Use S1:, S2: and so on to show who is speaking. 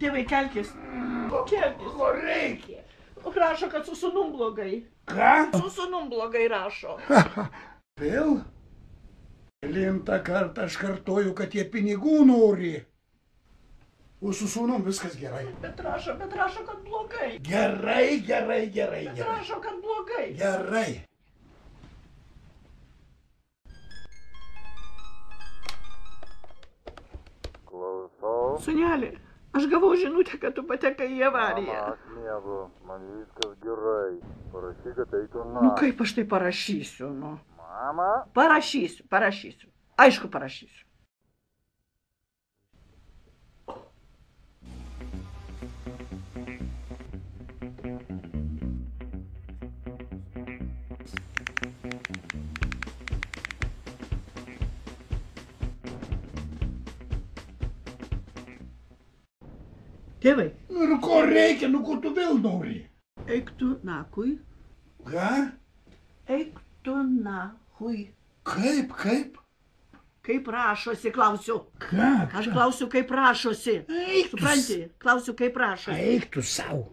S1: Tėvai, kelkis. Kelkis.
S2: Ko reikia?
S1: Rašo, kad su sūnum blogai.
S2: Ką?
S1: Su sūnum blogai rašo.
S2: Vėl? Kelintą kartą aš kartoju, kad jie pinigų nori. O su sūnum viskas gerai.
S1: Bet rašo, kad blogai.
S2: Gerai.
S1: Bet rašo, kad blogai.
S2: Gerai.
S3: Klausau.
S1: Sūneli, aš gavau žinutę, kad tu patekai į avariją.
S3: Mama, aš miegu, man viskas gerai. Parašyk, kad eitų
S1: Nu kaip aš tai parašysiu, nu?
S3: Mama?
S1: Parašysiu. Aišku, parašysiu. Tėvai.
S2: Ir ko reikia, nu ko tu vėl nori?
S1: Eik tu nakui.
S2: Ką?
S1: Eik tu nahui.
S2: Kaip?
S1: Kaip rašosi, klausiu.
S2: Ką?
S1: Aš klausiu, kaip rašosi.
S2: Eik tu.
S1: Supranti? Klausiu, kaip rašosi.
S2: Eik tu sau.